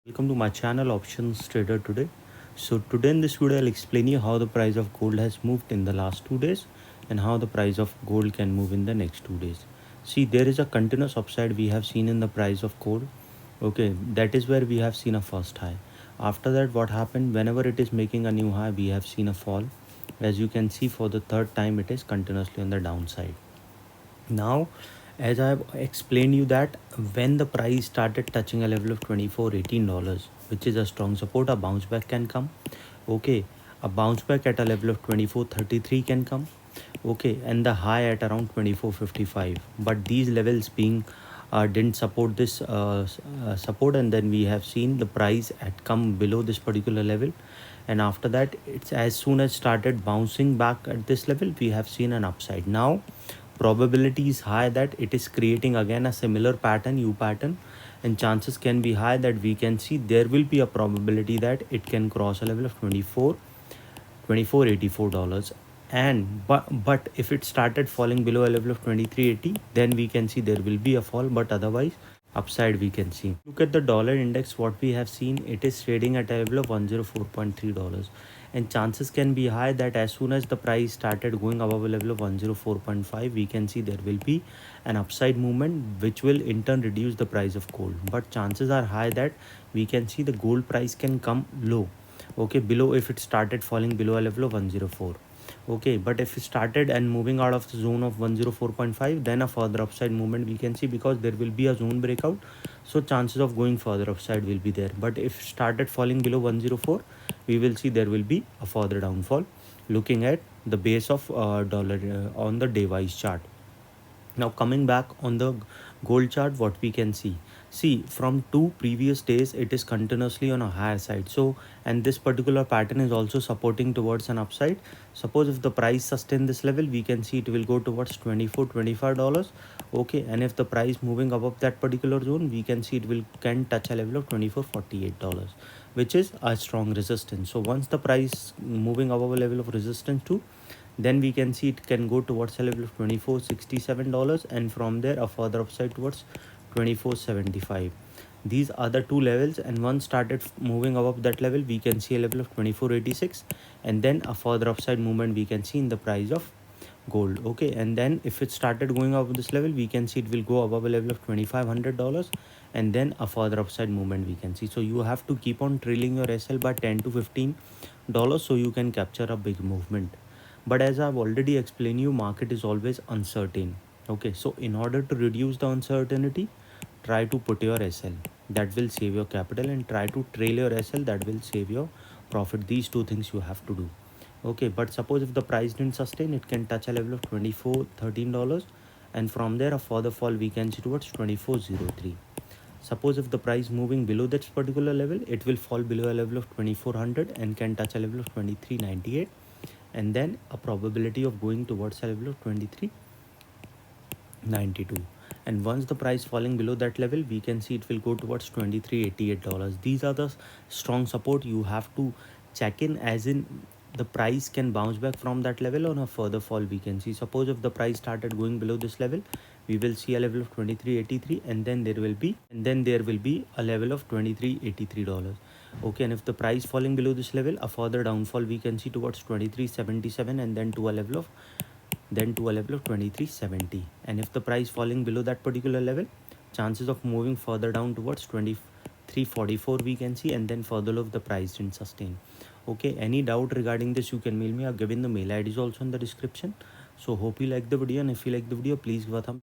Welcome to my channel Options Trader Today. So today in this video I'll explain you how the price of gold has moved in the last 2 days and how the price of gold can move in the next 2 days. See, there is a continuous upside we have seen in the price of gold. Okay, that is where we have seen a first high. After that, what happened? Whenever it is making a new high, we have seen a fall. As you can see, for the third time it is continuously on the downside. Now, as I have explained you that when the price started touching a level of $24.18, which is a strong support, a bounce back can come. Okay, a bounce back at a level of 24.33 can come. Okay, and the high at around 24.55. But these levels being didn't support this support, and then we have seen the price had come below this particular level, and after that it's as soon as started bouncing back at this level, we have seen an upside. Now probability is high that it is creating again a similar pattern, U pattern, and chances can be high that we can see there will be a probability that it can cross a level of $24.84. And but if it started falling below a level of 23.80, then we can see there will be a fall, but otherwise upside we can see. Look at the dollar index. What we have seen, it is trading at a level of $104.3, and chances can be high that as soon as the price started going above a level of 104.5, we can see there will be an upside movement which will in turn reduce the price of gold. But chances are high that we can see the gold price can come low, okay, below, if it started falling below a level of 104. Okay, but if it started and moving out of the zone of 104.5, then a further upside movement we can see, because there will be a zone breakout, so chances of going further upside will be there. But if started falling below 104, we will see there will be a further downfall, looking at the base of dollar on the day wise chart. Now coming back on the gold chart, what we can see from 2 previous days it is continuously on a higher side. So, and this particular pattern is also supporting towards an upside. Suppose if the price sustain this level, we can see it will go towards $24-25. Okay, and if the price moving above that particular zone, we can see it can touch a level of $24.48, which is a strong resistance. So once the price moving above a level of resistance too, then we can see it can go towards a level of $24.67, and from there a further upside towards $24.75. These are the two levels, and once started moving above that level, we can see a level of $24.86, and then a further upside movement we can see in the price of gold. Okay, and then if it started going above this level, we can see it will go above a level of $2,500, and then a further upside movement we can see. So you have to keep on trailing your SL by $10 to $15, so you can capture a big movement. But as I've already explained you, market is always uncertain. Okay, so in order to reduce the uncertainty, try to put your SL, that will save your capital, and try to trail your SL, that will save your profit. These two things you have to do. Okay, but suppose if the price didn't sustain, it can touch a level of $24.13, and from there a further fall we can see towards $24.03. Suppose if the price moving below that particular level, it will fall below a level of 2400 and can touch a level of 2398, and then a probability of going towards a level of 2392. And once the price falling below that level, we can see it will go towards $23.88. These are the strong support you have to check in, as in the price can bounce back from that level on a further fall we can see. Suppose if the price started going below this level, we will see a level of 23.83, and then there will be a level of $23.83. Okay, and if the price falling below this level, a further downfall we can see towards 23.77, and then to a level of 23.70. And if the price falling below that particular level, chances of moving further down towards 23.44 we can see, and then further if the price didn't sustain. Okay, any doubt regarding this, you can mail me. I've given the mail ID is also in the description. So hope you like the video, and if you like the video, please give a thumb.